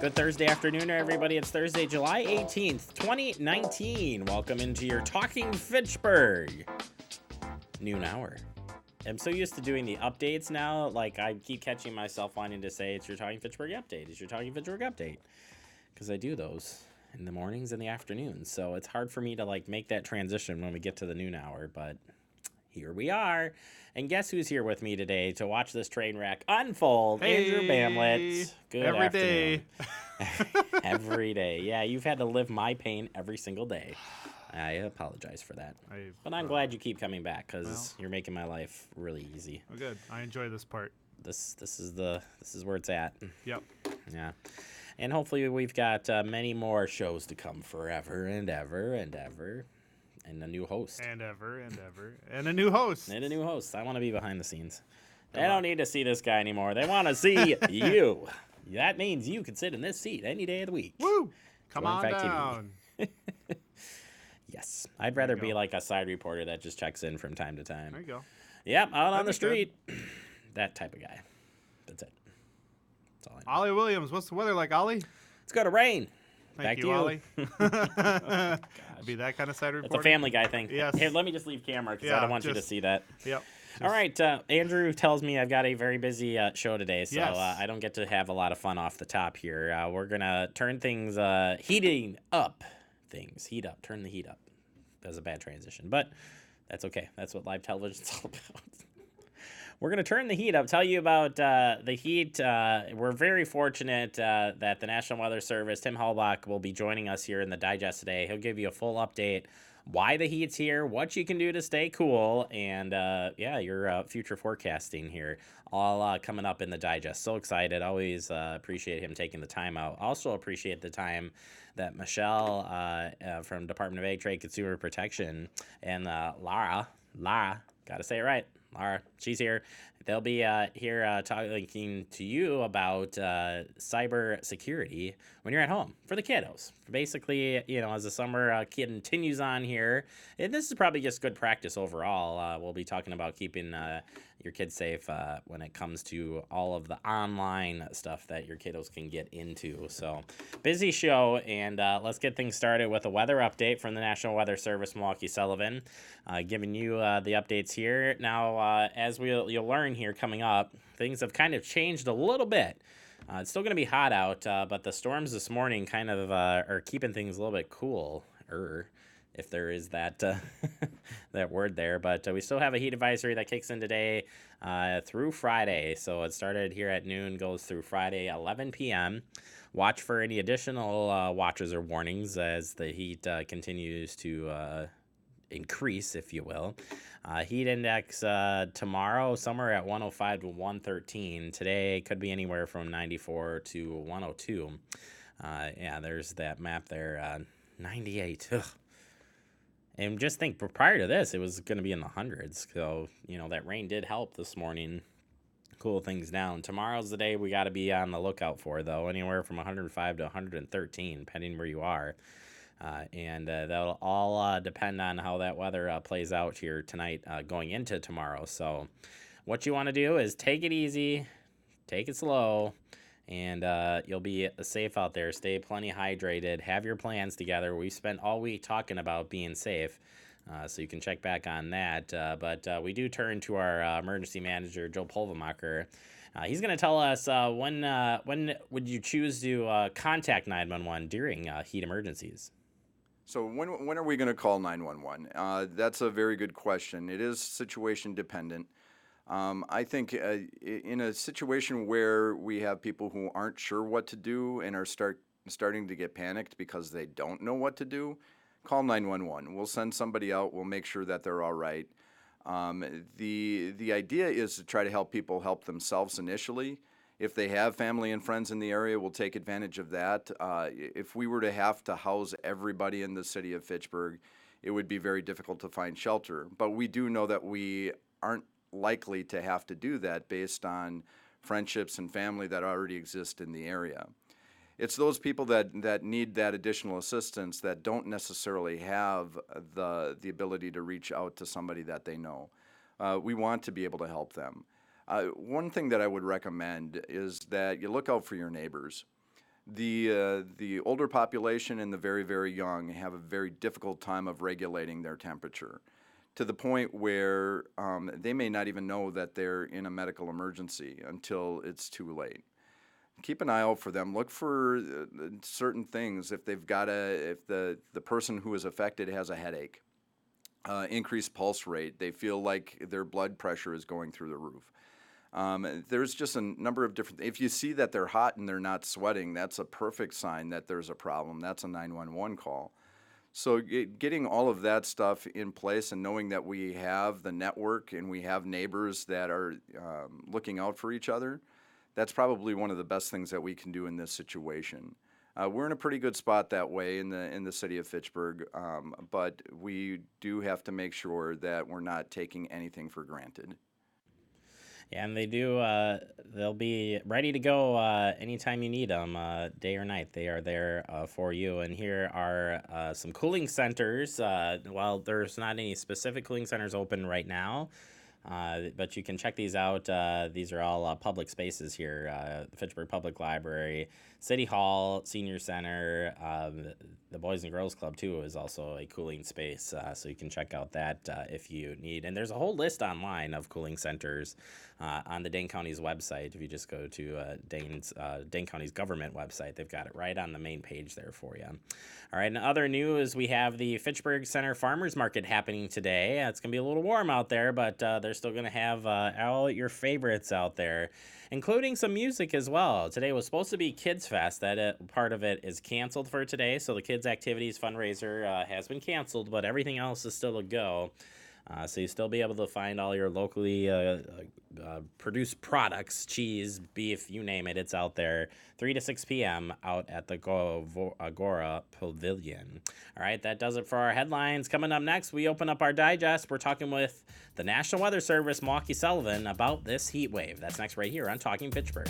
Good Thursday afternoon, everybody. It's Thursday, July 18th, 2019. Welcome into your Talking Fitchburg noon hour. I'm so used to doing the updates now, like I keep catching myself wanting to say it's your Talking Fitchburg update. It's your Talking Fitchburg update. Because I do those in the mornings and the afternoons. So it's hard for me to make that transition when we get to the noon hour, but here we are. And guess who's here with me today to watch this train wreck unfold? Hey, Andrew Bamlett. Good every afternoon. day. Every day. Yeah, you've had to live my pain every single day. I apologize for that. But I'm glad you keep coming back because you're making my life really easy. Oh, good. I enjoy this part. This is where it's at. Yep. Yeah. And hopefully we've got many more shows to come forever and ever and ever. And a new host. And ever and ever. And a new host. And a new host. I want to be behind the scenes. They don't need to see this guy anymore. They want to see you. That means you can sit in this seat any day of the week. Woo! Come on down. Yes. I'd rather be like a side reporter that just checks in from time to time. There you go. Yep, out on the street. That type of guy. That's it. That's all I know. Ollie Williams, what's the weather like, Ollie? It's going to rain. Thank Back you, to you. Ollie. Be that kind of side reporter. It's a Family Guy thing. Yes. Here, let me just leave camera because I don't want you to see that. Yep. All right. Andrew tells me I've got a very busy show today, so Yes. I don't get to have a lot of fun off the top here. We're going to turn things, heating up things. Heat up. Turn the heat up. That was a bad transition, but that's okay. That's what live television's all about. We're going to turn the heat up, tell you about the heat. We're very fortunate that the National Weather Service, Tim Halbach, will be joining us here in the digest today. He'll give you a full update, why the heat's here, what you can do to stay cool, and your future forecasting here, all coming up in the digest. So excited. Always appreciate him taking the time out. Also appreciate the time that Michelle from Department of Ag, Trade, Consumer Protection, and Lara, got to say it right. Laura, she's here. They'll be here talking to you about cyber security when you're at home for the kiddos. Basically, as the summer continues on here, and this is probably just good practice overall. We'll be talking about keeping your kids safe when it comes to all of the online stuff that your kiddos can get into. So, busy show, and let's get things started with a weather update from the National Weather Service, Milwaukee Sullivan, giving you the updates here. Now, as you'll learn here coming up, things have kind of changed a little bit. It's still going to be hot out, but the storms this morning kind of are keeping things a little bit cooler, if there is that that word there. But we still have a heat advisory that kicks in today through Friday. So it started here at noon, goes through Friday, 11 p.m. Watch for any additional watches or warnings as the heat continues to increase, if you will. Heat index tomorrow somewhere at 105 to 113. Today could be anywhere from 94 to 102. There's that map there. 98. Ugh. And just think, prior to this, it was going to be in the hundreds. So, that rain did help this morning cool things down. Tomorrow's the day we got to be on the lookout for, though. Anywhere from 105 to 113, depending where you are. And that'll all depend on how that weather plays out here tonight going into tomorrow. So what you want to do is take it easy, take it slow, and you'll be safe out there. Stay plenty hydrated. Have your plans together. We spent all week talking about being safe, so you can check back on that. But we do turn to our emergency manager, Joe Pulvemacher. He's going to tell us when would you choose to contact 911 during heat emergencies. So when are we going to call 911? That's a very good question. It is situation dependent. I think in a situation where we have people who aren't sure what to do and are starting to get panicked because they don't know what to do, call 911. We'll send somebody out. We'll make sure that they're all right. The idea is to try to help people help themselves initially. If they have family and friends in the area, we'll take advantage of that. If we were to have to house everybody in the city of Fitchburg, it would be very difficult to find shelter. But we do know that we aren't likely to have to do that based on friendships and family that already exist in the area. It's those people that need that additional assistance that don't necessarily have the ability to reach out to somebody that they know. We want to be able to help them. One thing that I would recommend is that you look out for your neighbors. The older population and the very, very young have a very difficult time of regulating their temperature, to the point where they may not even know that they're in a medical emergency until it's too late. Keep an eye out for them. Look for certain things. If the person who is affected has a headache, increased pulse rate, they feel like their blood pressure is going through the roof. There's just a number of different. If you see that they're hot and they're not sweating, that's a perfect sign that there's a problem. That's a 911 call. So getting all of that stuff in place and knowing that we have the network and we have neighbors that are looking out for each other, that's probably one of the best things that we can do in this situation. We're in a pretty good spot that way in the city of Fitchburg, but we do have to make sure that we're not taking anything for granted. Yeah, and they do. They'll be ready to go anytime you need them, day or night. They are there for you. And here are some cooling centers. Well, there's not any specific cooling centers open right now, but you can check these out. These are all public spaces here. The Fitchburg Public Library, City Hall, Senior Center, the Boys and Girls Club, too, is also a cooling space, so you can check out that if you need. And there's a whole list online of cooling centers on the Dane County's website. If you just go to Dane County's government website, they've got it right on the main page there for you. All right, and other news, we have the Fitchburg Center Farmers Market happening today. It's going to be a little warm out there, but they're still going to have all your favorites out there, including some music as well. Today was supposed to be Kids Fest. That part of it is canceled for today, so the Kids Activities fundraiser has been canceled, but everything else is still a go. So you still be able to find all your locally produced products, cheese, beef, you name it, it's out there. 3 to 6 p.m. out at the Agora Pavilion. All right, that does it for our headlines. Coming up next, we open up our digest. We're talking with the National Weather Service, Milwaukee Sullivan, about this heat wave. That's next right here on Talking Fitchburg.